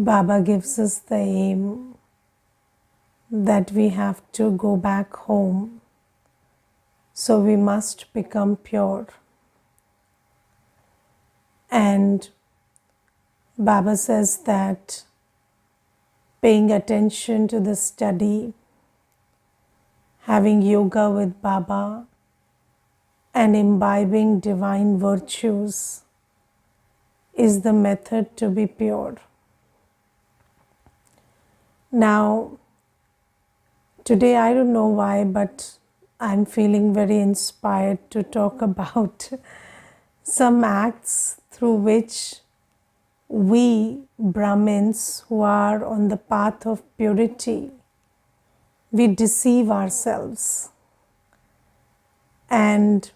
Baba gives us the aim that we have to go back home, so we must become pure. And Baba says that paying attention to the study, having yoga with Baba, and imbibing divine virtues is the method to be pure. Now, today I don't know why, but I'm feeling very inspired to talk about some acts through which we Brahmins who are on the path of purity, we deceive ourselves. And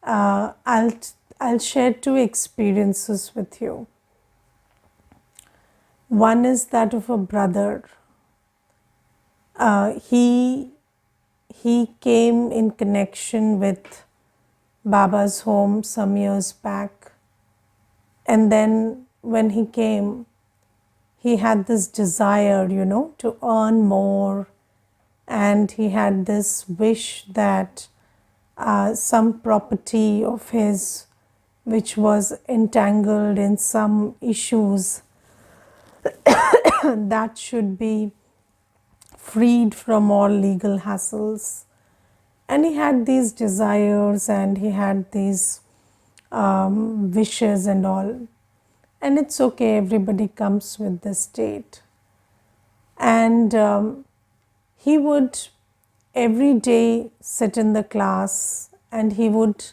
I'll share two experiences with you. One is that of a brother. He came in connection with Baba's home some years back, and then when he came, he had this desire, to earn more, and he had this wish that some property of his which was entangled in some issues that should be freed from all legal hassles. And he had these desires and he had these wishes and all. And it's okay, everybody comes with this state. And he would every day sit in the class, and he would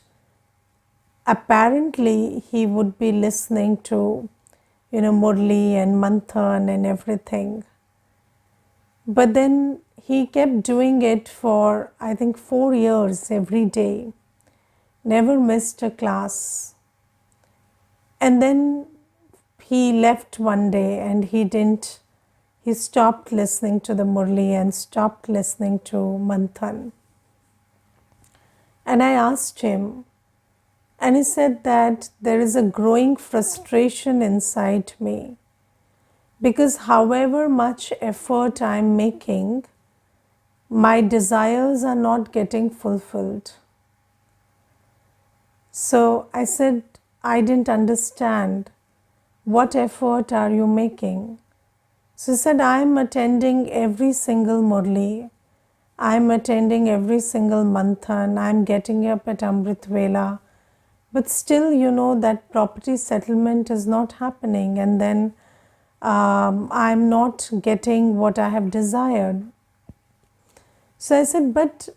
be listening to Murli and Manthan and everything. But then he kept doing it for I think 4 years every day, never missed a class. And then he left one day and he stopped listening to the Murli and stopped listening to Manthan. And I asked him, and he said that there is a growing frustration inside me, because however much effort I am making, my desires are not getting fulfilled. So I said, I didn't understand. What effort are you making? So he said, I am attending every single Murli, I am attending every single Manthan, I am getting up at Amrit Vela, but still, that property settlement is not happening, and then I am not getting what I have desired. So I said, but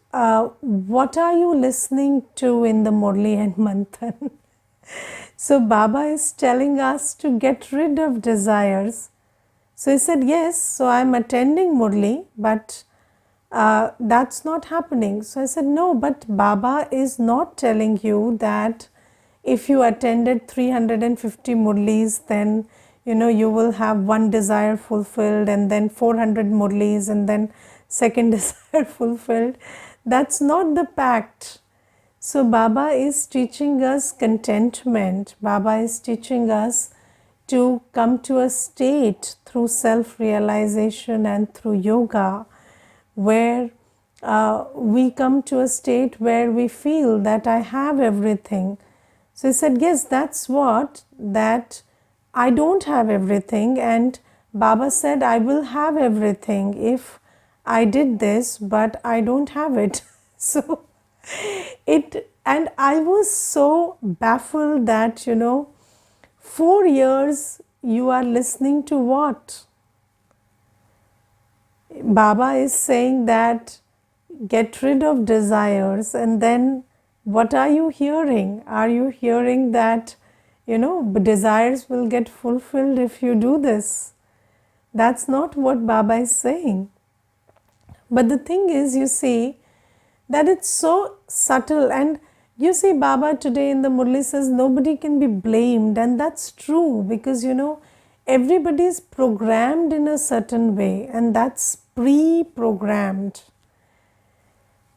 what are you listening to in the Murli and Manthan? So Baba is telling us to get rid of desires. So he said, yes, so I am attending Murli, but that's not happening. So I said, no, but Baba is not telling you that if you attended 350 Murlis, then you will have one desire fulfilled, and then 400 Murlis, and then second desire fulfilled. That's not the pact. So Baba is teaching us contentment. Baba is teaching us to come to a state through self-realization and through yoga, where we come to a state where we feel that I have everything. So he said, yes, that's that I don't have everything, and Baba said, I will have everything if I did this, but I don't have it. So and I was so baffled that, 4 years you are listening to what? Baba is saying that get rid of desires, and then what are you hearing? Are you hearing that, desires will get fulfilled if you do this? That's not what Baba is saying. But the thing is, you see, that it's so subtle. And you see, Baba today in the Murli says nobody can be blamed, and that's true, because everybody is programmed in a certain way, and that's pre-programmed.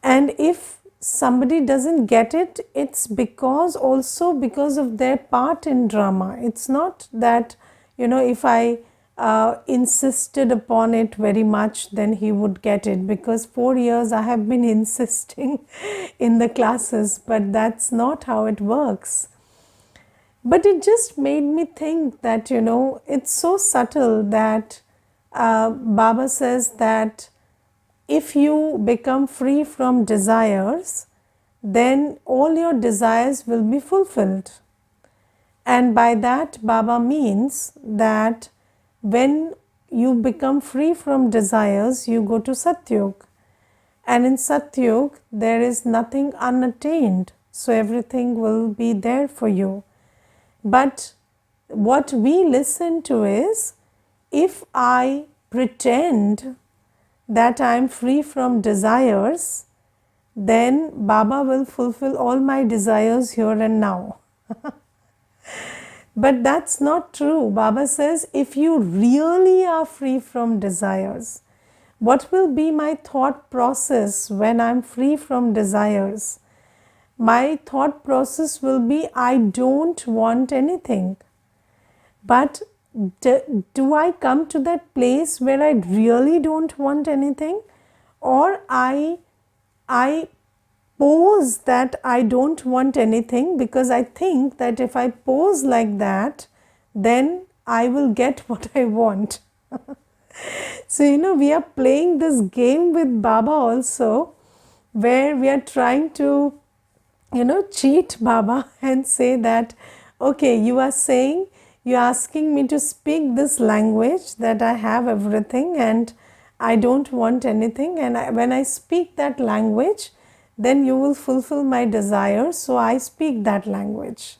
And if somebody doesn't get it, it's because of their part in drama. It's not that if I insisted upon it very much, then he would get it, because 4 years I have been insisting in the classes, but that's not how it works. But it just made me think that, it's so subtle that Baba says that if you become free from desires, then all your desires will be fulfilled. And by that, Baba means that when you become free from desires, you go to Satyug. And in Satyug, there is nothing unattained. So everything will be there for you. But what we listen to is, if I pretend that I am free from desires, then Baba will fulfill all my desires here and now. But that's not true. Baba says, if you really are free from desires, what will be my thought process when I'm free from desires? My thought process will be, I don't want anything. But do I come to that place where I really don't want anything? Or I pose that I don't want anything, because I think that if I pose like that, then I will get what I want. So, we are playing this game with Baba also, where we are trying to, cheat Baba and say that, okay, you are saying, you're asking me to speak this language that I have everything and I don't want anything, and when I speak that language, then you will fulfill my desires, so I speak that language.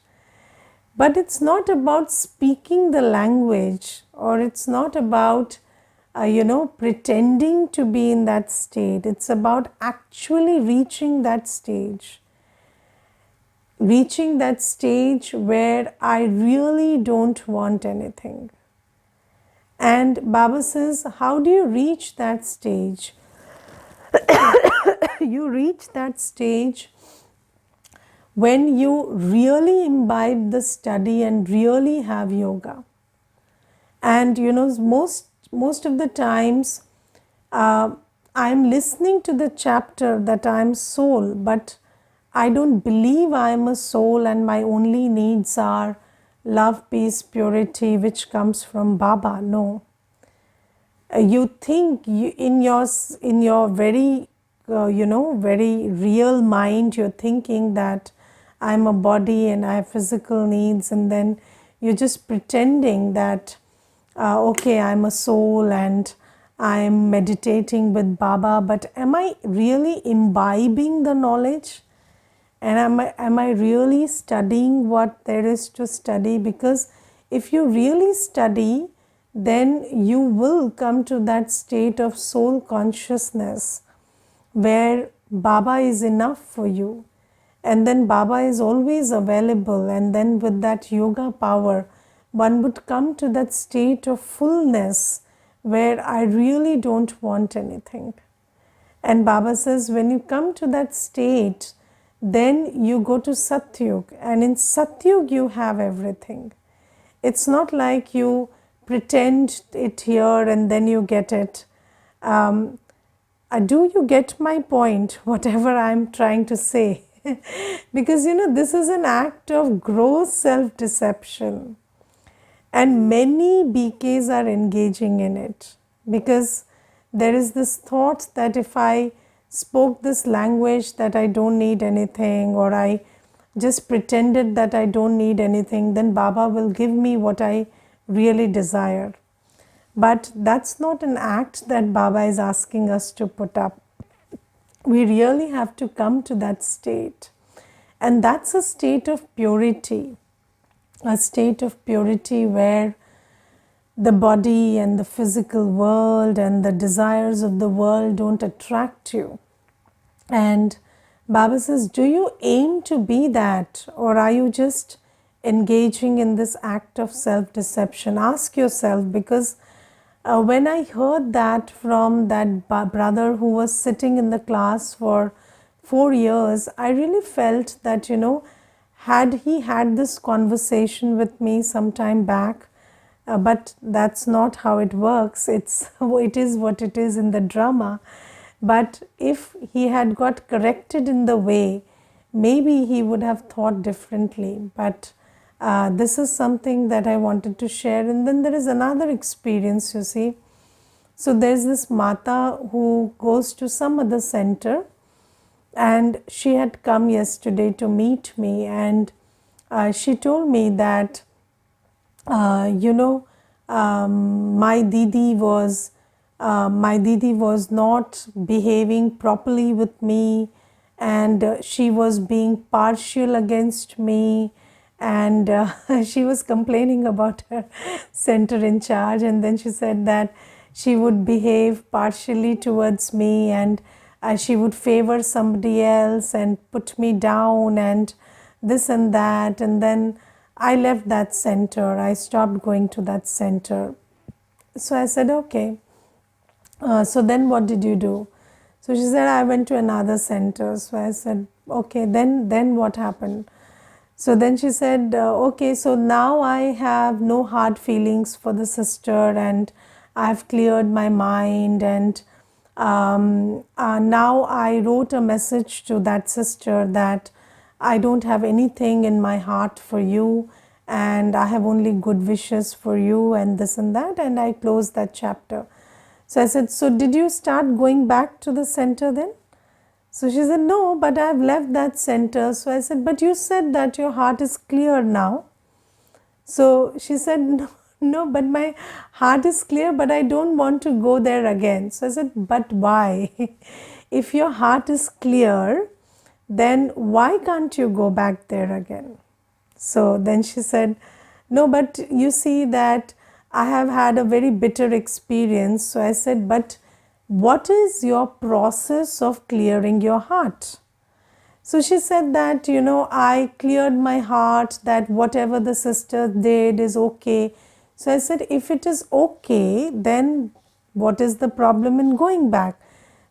But it's not about speaking the language, or it's not about, pretending to be in that state. It's about actually reaching that stage. Reaching that stage where I really don't want anything. And Baba says, how do you reach that stage? You reach that stage when you really imbibe the study and really have yoga. And most of the times I'm listening to the chapter that I'm soul, but I don't believe I am a soul and my only needs are love, peace, purity, which comes from Baba. No. You think in your very, very real mind, you're thinking that I'm a body and I have physical needs, and then you're just pretending that, okay, I'm a soul and I'm meditating with Baba, but am I really imbibing the knowledge? And am I really studying what there is to study? Because if you really study, then you will come to that state of soul consciousness where Baba is enough for you. And then Baba is always available, and then with that yoga power, one would come to that state of fullness where I really don't want anything. And Baba says, when you come to that state, then you go to Satyug, and in Satyug you have everything. It's not like you pretend it here and then you get it. Do you get my point, whatever I'm trying to say? Because this is an act of gross self-deception, and many BKs are engaging in it, because there is this thought that if I spoke this language that I don't need anything, or I just pretended that I don't need anything, then Baba will give me what I really desire. But that's not an act that Baba is asking us to put up. We really have to come to that state. And that's a state of purity. A state of purity where the body and the physical world and the desires of the world don't attract you. And Baba says, do you aim to be that, or are you just engaging in this act of self-deception? Ask yourself, because when I heard that from that brother who was sitting in the class for 4 years, I really felt that, had he had this conversation with me some time back, but that's not how it works. It is what it is in the drama. But if he had got corrected in the way, maybe he would have thought differently. But this is something that I wanted to share. And then there is another experience, you see. So there's this Mata who goes to some other center, and she had come yesterday to meet me, and she told me that my Didi was not behaving properly with me, and she was being partial against me, and she was complaining about her center in charge. And then she said that she would behave partially towards me, and she would favor somebody else and put me down and this and that. And then I left that center. I stopped going to that center. So I said, okay. So then what did you do? So she said, I went to another center. So I said, okay, then what happened? So then she said, okay, so now I have no hard feelings for the sister, and I've cleared my mind, and now I wrote a message to that sister that I don't have anything in my heart for you, and I have only good wishes for you, and this and that, and I closed that chapter. So I said, so did you start going back to the center then? So she said, no, but I've left that center. So I said, but you said that your heart is clear now. So she said, no, but my heart is clear, but I don't want to go there again. So I said, but why? If your heart is clear, then why can't you go back there again? So then she said, no, but you see that I have had a very bitter experience. So I said, but what is your process of clearing your heart? So she said that, I cleared my heart, that whatever the sister did is okay. So I said, if it is okay, then what is the problem in going back?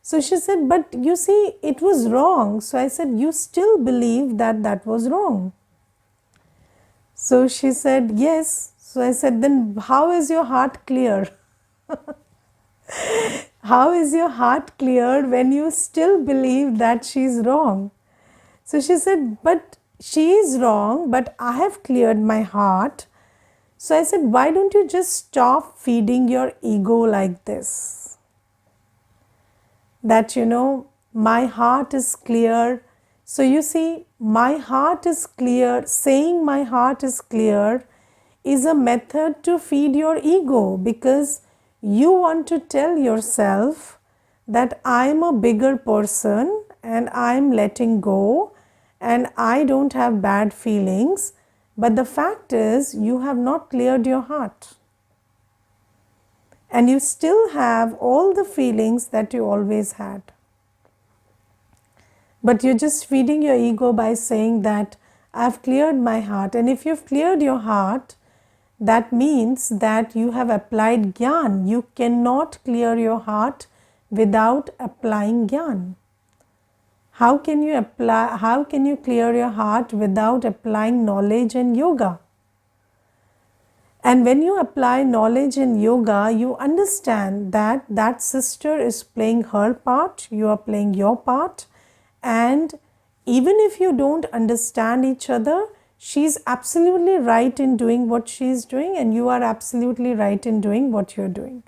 So she said, but you see, it was wrong. So I said, you still believe that that was wrong? So she said, yes. So I said, then how is your heart clear? How is your heart clear when you still believe that she's wrong? So she said, but she is wrong, but I have cleared my heart. So I said, why don't you just stop feeding your ego like this? That, my heart is clear. So you see, my heart is clear. Saying my heart is clear is a method to feed your ego, because you want to tell yourself that I'm a bigger person and I'm letting go and I don't have bad feelings. But the fact is, you have not cleared your heart. And you still have all the feelings that you always had. But you're just feeding your ego by saying that I've cleared my heart. And if you've cleared your heart, that means that you have applied Gyan. You cannot clear your heart without applying Gyan. How can you clear your heart without applying knowledge and yoga? And when you apply knowledge and yoga, you understand that that sister is playing her part, you are playing your part, and even if you don't understand each other, she's absolutely right in doing what she's doing, and you are absolutely right in doing what you're doing.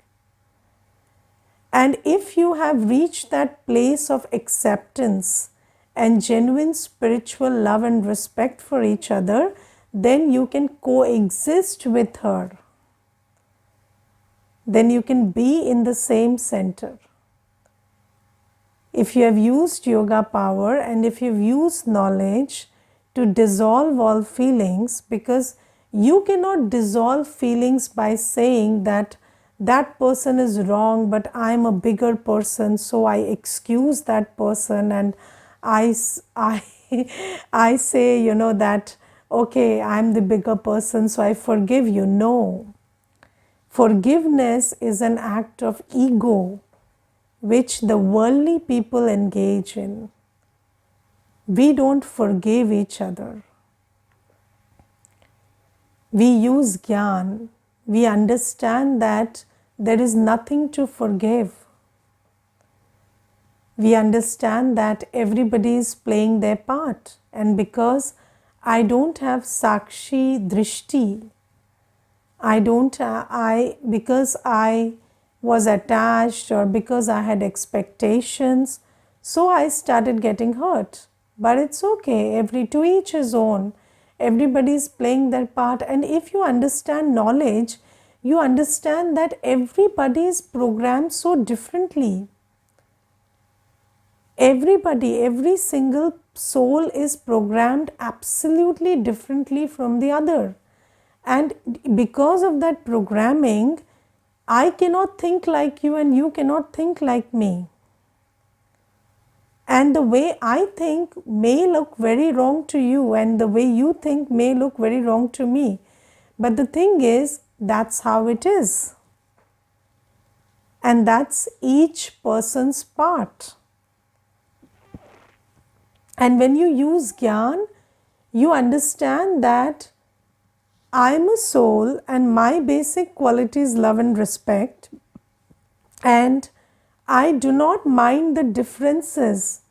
And if you have reached that place of acceptance and genuine spiritual love and respect for each other, then you can coexist with her. Then you can be in the same center. If you have used yoga power and if you've used knowledge to dissolve all feelings, because you cannot dissolve feelings by saying that that person is wrong, but I'm a bigger person, so I excuse that person and I say, that, okay, I'm the bigger person, so I forgive you. No. Forgiveness is an act of ego, which the worldly people engage in. We don't forgive each other. We use Gyan. we understand that there is nothing to forgive. We understand that everybody is playing their part, and because I don't have Sakshi Drishti, because I was attached or because I had expectations, so I started getting hurt. But it's okay, to each his own. Everybody is playing their part, and if you understand knowledge, you understand that everybody is programmed so differently. Every single soul is programmed absolutely differently from the other. And because of that programming, I cannot think like you and you cannot think like me. And the way I think may look very wrong to you, and the way you think may look very wrong to me. But the thing is, that's how it is. And that's each person's part. And when you use Gyan, you understand that I am a soul and my basic quality is love and respect. And I do not mind the differences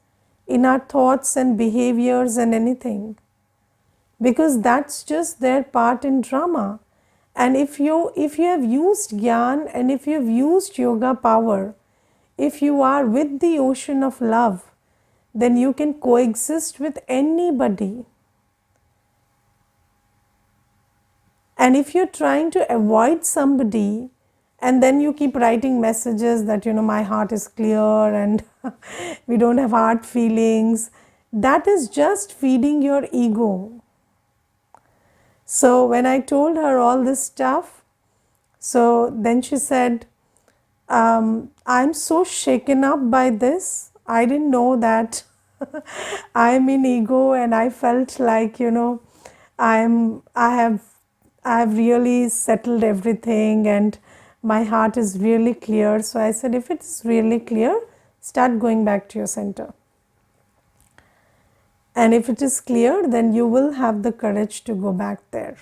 in our thoughts and behaviors and anything, because that's just their part in drama. And if you have used Gyan and if you have used yoga power, if you are with the ocean of love, then you can coexist with anybody. And if you're trying to avoid somebody and then you keep writing messages that, my heart is clear and we don't have hard feelings, that is just feeding your ego. So when I told her all this stuff, so then she said, I'm so shaken up by this. I didn't know that I'm in ego, and I felt like, I have really settled everything and my heart is really clear. So I said, if it's really clear, start going back to your center. And if it is clear, then you will have the courage to go back there.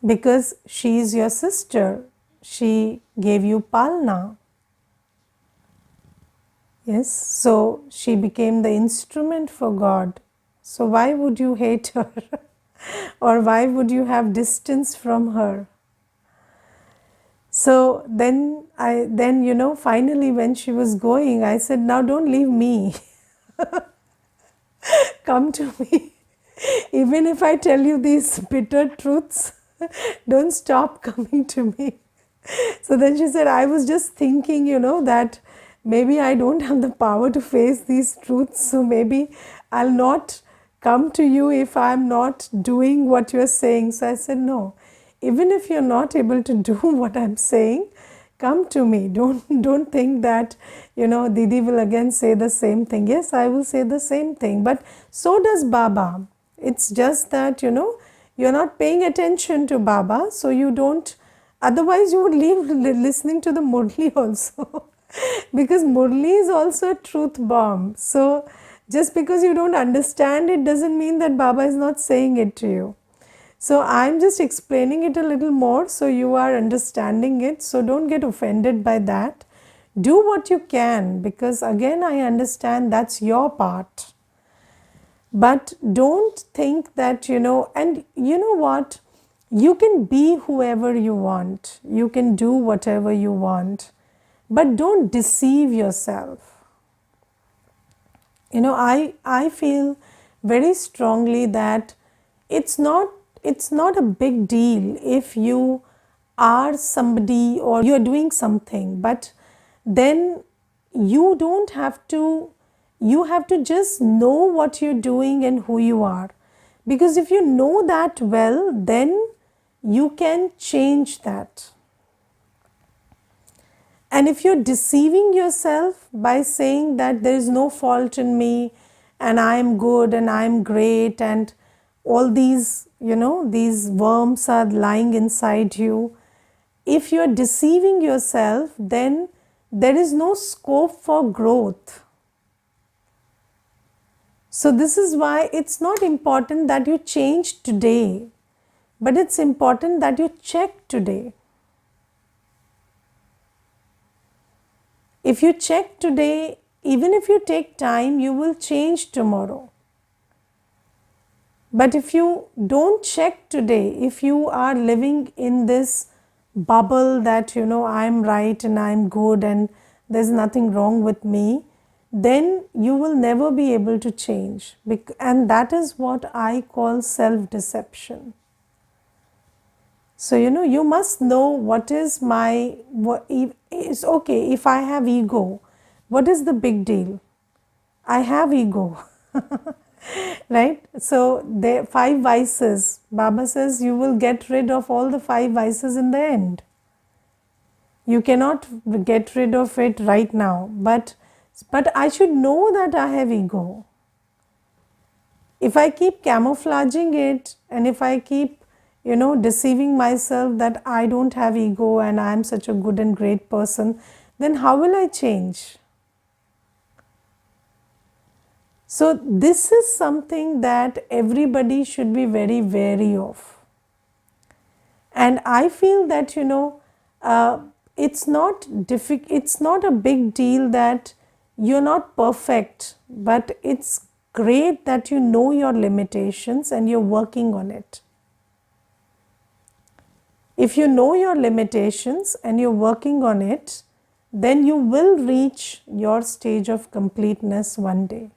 Because she is your sister. She gave you Palna. Yes, so she became the instrument for God. So why would you hate her? Or why would you have distance from her? So then finally when she was going, I said, now don't leave me. Come to me. Even if I tell you these bitter truths, don't stop coming to me. So then she said, I was just thinking, that maybe I don't have the power to face these truths. So maybe I'll not come to you if I'm not doing what you're saying. So I said, no, even if you're not able to do what I'm saying, come to me. Don't think that, Didi will again say the same thing. Yes, I will say the same thing. But so does Baba. It's just that, you're not paying attention to Baba. So you don't, otherwise you would leave listening to the Murli also. Because Murli is also a truth bomb. So just because you don't understand it doesn't mean that Baba is not saying it to you. So I'm just explaining it a little more so you are understanding it. So don't get offended by that. Do what you can, because again I understand that's your part. But don't think that, and you know what? You can be whoever you want. You can do whatever you want. But don't deceive yourself. I feel very strongly that it's not a big deal if you are somebody or you are doing something, but then you don't have to, you have to just know what you're doing and who you are. Because if you know that well, then you can change that. And if you're deceiving yourself by saying that there is no fault in me and I am good and I am great and all these, these worms are lying inside you, if you're deceiving yourself, then there is no scope for growth. So this is why it's not important that you change today, But it's important that you check today. If you check today, even if you take time, you will change tomorrow. But if you don't check today, if you are living in this bubble that, I'm right and I'm good and there's nothing wrong with me, then you will never be able to change. And that is what I call self-deception. So, you must know what is it's okay if I have ego. What is the big deal? I have ego. Right? So, the 5 vices, Baba says you will get rid of all the 5 vices in the end. You cannot get rid of it right now, but I should know that I have ego. If I keep camouflaging it and if I keep, deceiving myself that I don't have ego and I am such a good and great person, then how will I change? So this is something that everybody should be very wary of. And I feel that, it's not it's not a big deal that you're not perfect, but it's great that you know your limitations and you're working on it. If you know your limitations and you're working on it, then you will reach your stage of completeness one day.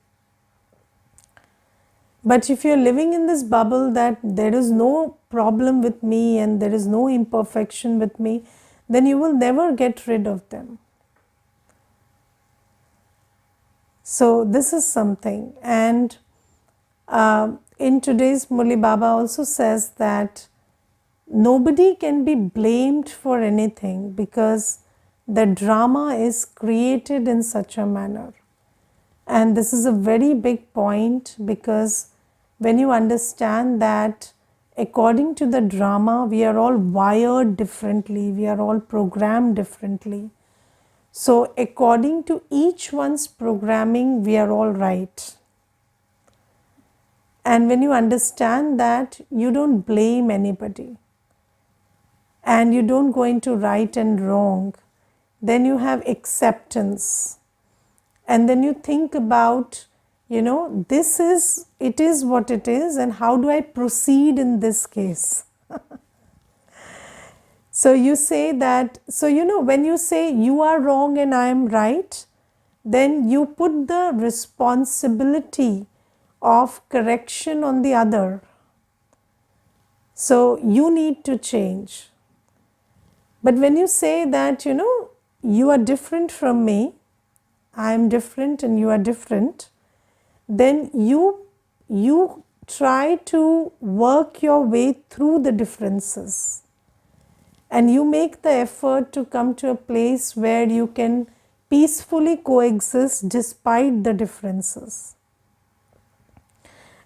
But if you're living in this bubble that there is no problem with me and there is no imperfection with me, then you will never get rid of them. So this is something. And in today's Murli, Baba also says that nobody can be blamed for anything because the drama is created in such a manner. And this is a very big point, because when you understand that according to the drama, we are all wired differently, we are all programmed differently. So according to each one's programming, we are all right. And when you understand that, you don't blame anybody and you don't go into right and wrong, then you have acceptance. And then you think about, it is what it is, and how do I proceed in this case? So you say that, when you say you are wrong and I am right, then you put the responsibility of correction on the other. So you need to change. But when you say that, you are different from me, I am different and you are different, then you try to work your way through the differences. And you make the effort to come to a place where you can peacefully coexist despite the differences.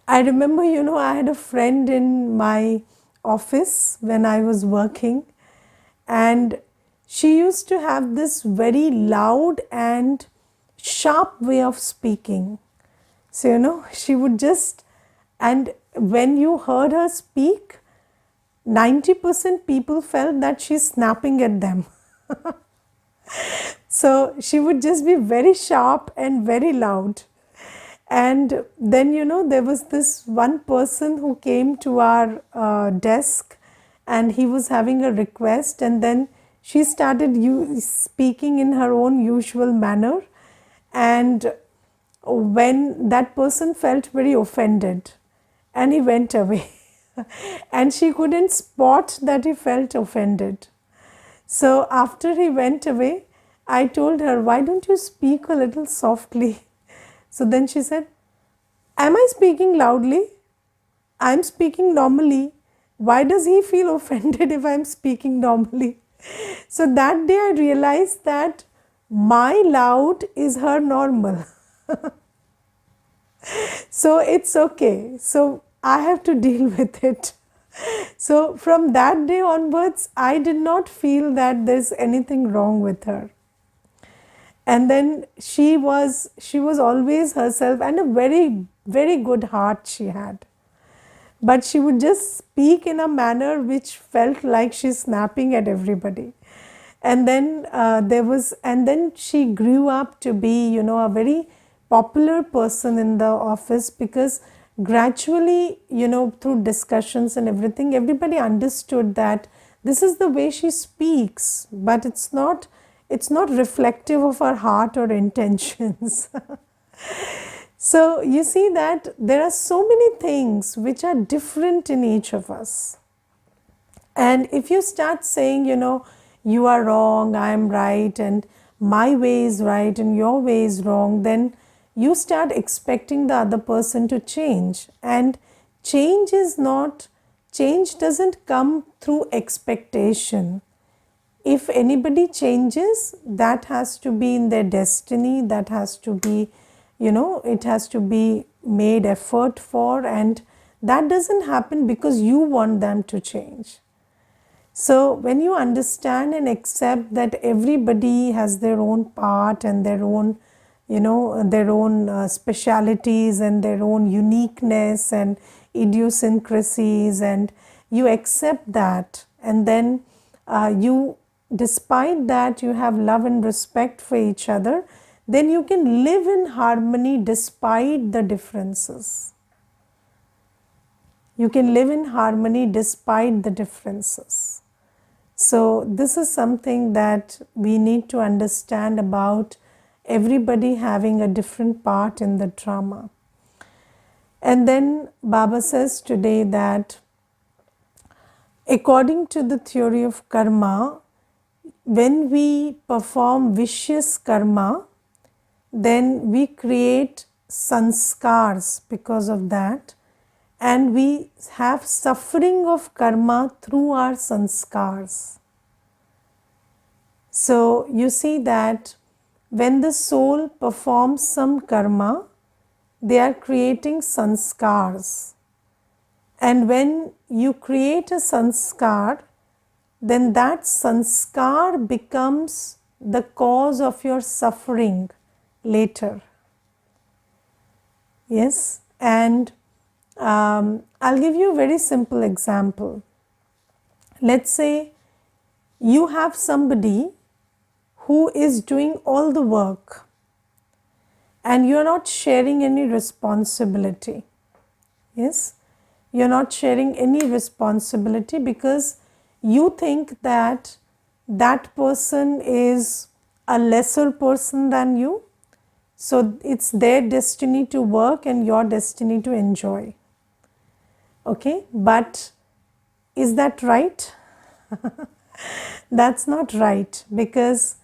I remember, I had a friend in my office when I was working, and she used to have this very loud and sharp way of speaking. So, she would just, and when you heard her speak, 90% people felt that she's snapping at them. So she would just be very sharp and very loud. And then, there was this one person who came to our desk and he was having a request, and then she started speaking in her own usual manner. And when that person felt very offended and he went away and she couldn't spot that he felt offended. So after he went away, I told her, why don't you speak a little softly? So then she said, am I speaking loudly? I'm speaking normally. Why does he feel offended if I'm speaking normally? So that day I realized that my loud is her normal. So it's okay. So I have to deal with it. So from that day onwards, I did not feel that there's anything wrong with her. And then she was always herself, and a very, very good heart she had. but she would just speak in a manner which felt like she's snapping at everybody. And then and then she grew up to be, a very popular person in the office, because gradually, through discussions and everything, everybody understood that this is the way she speaks, but it's not reflective of her heart or intentions. So you see that there are so many things which are different in each of us. And if you start saying, you are wrong, I am right, and my way is right and your way is wrong, then you start expecting the other person to change. And change doesn't come through expectation. If anybody changes, that has to be in their destiny, that has to be, it has to be made effort for, and that doesn't happen because you want them to change. So when you understand and accept that everybody has their own part and their own, specialities and their own uniqueness and idiosyncrasies, and you accept that, and then despite that, you have love and respect for each other, then you can live in harmony despite the differences. You can live in harmony despite the differences. So this is something that we need to understand about everybody having a different part in the drama. And then Baba says today that according to the theory of karma, when we perform vicious karma, then we create sanskars because of that, and we have suffering of karma through our sanskars. So you see that when the soul performs some karma, they are creating sanskars. And when you create a sanskar, then that sanskar becomes the cause of your suffering later. Yes, and I'll give you a very simple example. Let's say you have somebody who is doing all the work and you're not sharing any responsibility. Yes, you're not sharing any responsibility because you think that that person is a lesser person than you. So it's their destiny to work and your destiny to enjoy. Okay, but is that right? That's not right, because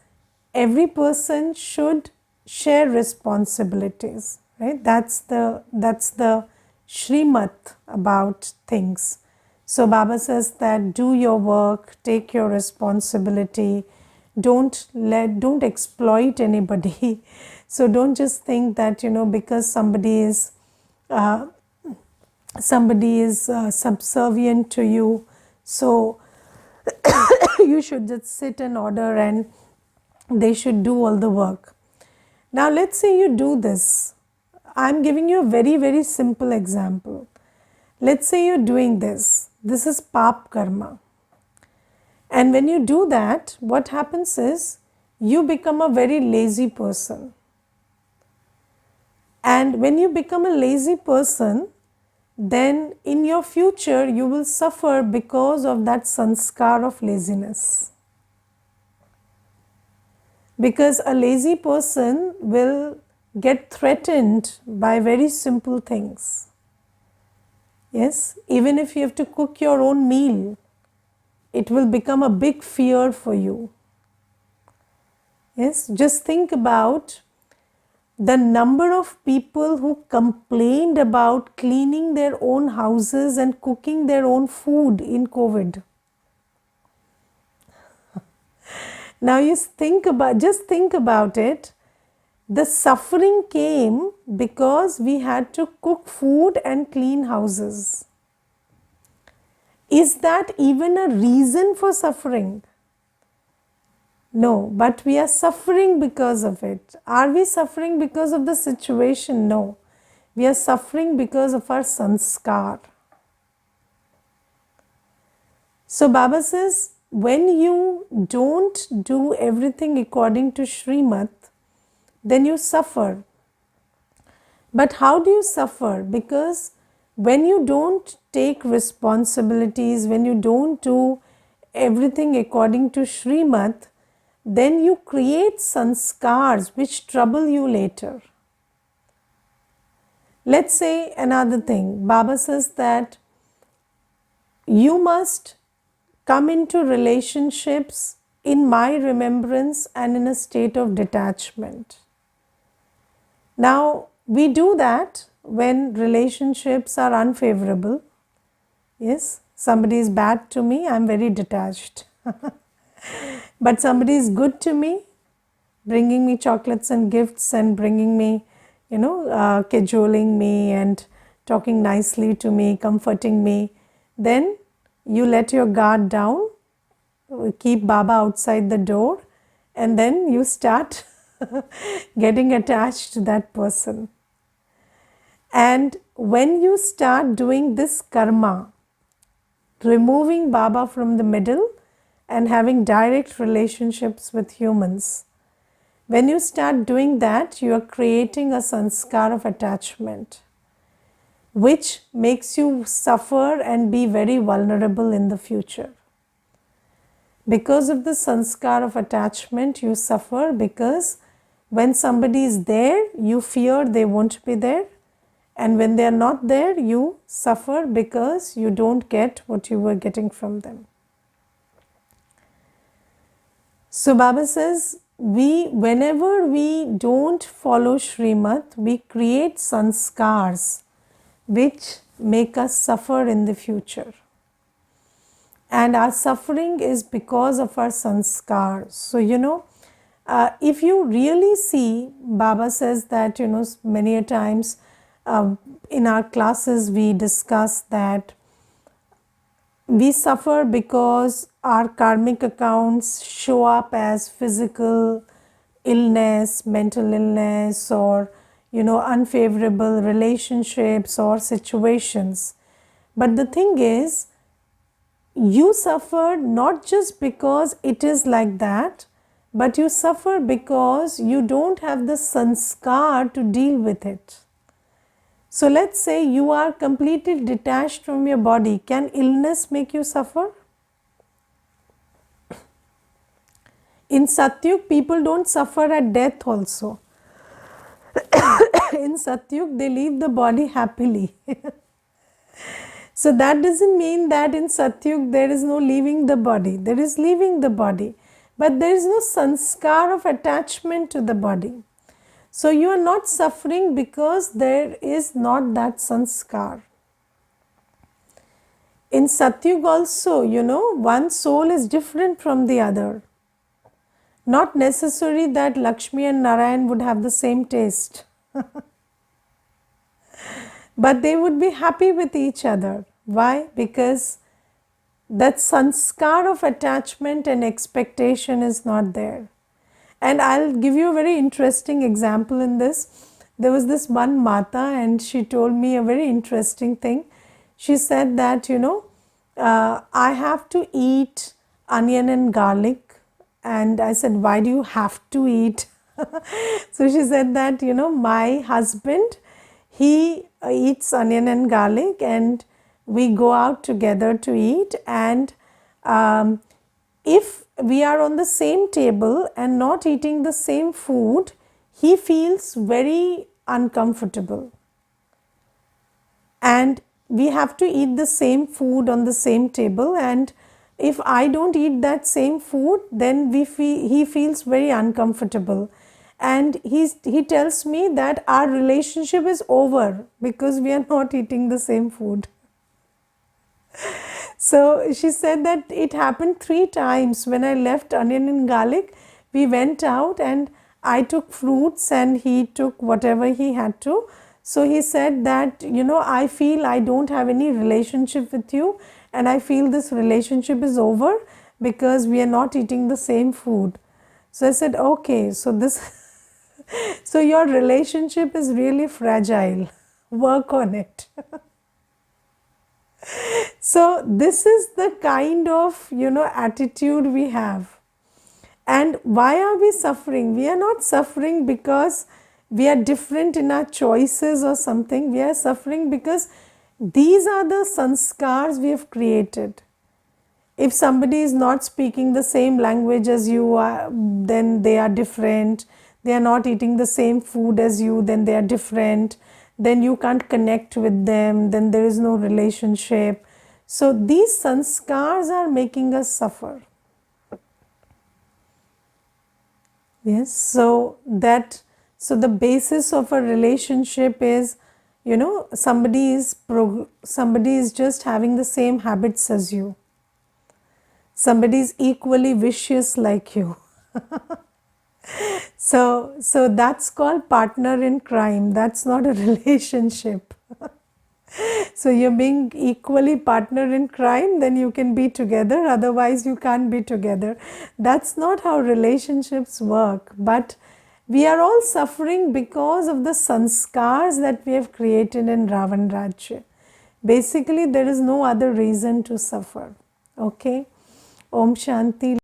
every person should share responsibilities, right? That's the Shrimat about things. So Baba says that do your work, take your responsibility, don't exploit anybody. So don't just think that, because somebody is subservient to you, so you should just sit in order and they should do all the work. Now let's say you do this. I'm giving you a very, very simple example. Let's say you're doing this. This is pap karma. And when you do that, what happens is you become a very lazy person. And when you become a lazy person, then in your future you will suffer because of that sanskar of laziness. Because a lazy person will get threatened by very simple things. Yes, even if you have to cook your own meal, it will become a big fear for you. Yes, just think about the number of people who complained about cleaning their own houses and cooking their own food in COVID. Now just think about it. The suffering came because we had to cook food and clean houses. Is that even a reason for suffering? No, but we are suffering because of it. Are we suffering because of the situation? No. We are suffering because of our sanskar. So Baba says, when you don't do everything according to Srimad, then you suffer. But how do you suffer? Because when you don't take responsibilities, when you don't do everything according to Srimad, then you create sanskars which trouble you later. Let's say another thing. Baba says that you must come into relationships in my remembrance and in a state of detachment. Now, we do that when relationships are unfavorable. Yes, somebody is bad to me, I'm very detached. But somebody is good to me, bringing me chocolates and gifts and bringing me, cajoling me and talking nicely to me, comforting me, then you let your guard down, keep Baba outside the door, and then you start getting attached to that person. And when you start doing this karma, removing Baba from the middle and having direct relationships with humans, when you start doing that, you are creating a sanskar of attachment, which makes you suffer and be very vulnerable in the future. Because of the sanskar of attachment, you suffer because when somebody is there, you fear they won't be there. And when they are not there, you suffer because you don't get what you were getting from them. So Baba says, whenever we don't follow Srimad, we create sanskars which make us suffer in the future. And our suffering is because of our sanskars. So, if you really see, Baba says that, many a times in our classes we discuss that we suffer because our karmic accounts show up as physical illness, mental illness, or unfavorable relationships or situations. But the thing is, you suffer not just because it is like that, but you suffer because you don't have the sanskar to deal with it. So let's say you are completely detached from your body. Can illness make you suffer? In Satyug, people don't suffer at death also. In Satyug, they leave the body happily. So that doesn't mean that in Satyug there is no leaving the body. There is leaving the body. But there is no sanskar of attachment to the body. So you are not suffering because there is not that sanskar. In Satyug also, one soul is different from the other. Not necessary that Lakshmi and Narayan would have the same taste. But they would be happy with each other. Why? Because that sanskar of attachment and expectation is not there. And I'll give you a very interesting example in this. There was this one Mata and she told me a very interesting thing. She said that, I have to eat onion and garlic. And I said, why do you have to eat? So she said that, my husband, he eats onion and garlic and we go out together to eat. And if we are on the same table and not eating the same food, he feels very uncomfortable. And we have to eat the same food on the same table, and if I don't eat that same food, then he feels very uncomfortable. And he tells me that our relationship is over because we are not eating the same food. So she said that it happened 3 times. When I left onion and garlic, we went out and I took fruits and he took whatever he had to. So he said that, I feel I don't have any relationship with you and I feel this relationship is over because we are not eating the same food. So I said, okay, so your relationship is really fragile. Work on it. So this is the kind of, attitude we have. And why are we suffering? We are not suffering because we are different in our choices or something. We are suffering because these are the sanskars we have created. If somebody is not speaking the same language as you are, then they are different. They are not eating the same food as you, then they are different. Then you can't connect with them, then there is no relationship. So these sanskars are making us suffer. Yes, so the basis of a relationship is, somebody is just having the same habits as you. Somebody is equally vicious like you. So that's called partner in crime. That's not a relationship. So you're being equally partner in crime, then you can be together. Otherwise, you can't be together. That's not how relationships work. But we are all suffering because of the sanskars that we have created in Ravan Rajya. Basically, there is no other reason to suffer. Okay? Om Shanti.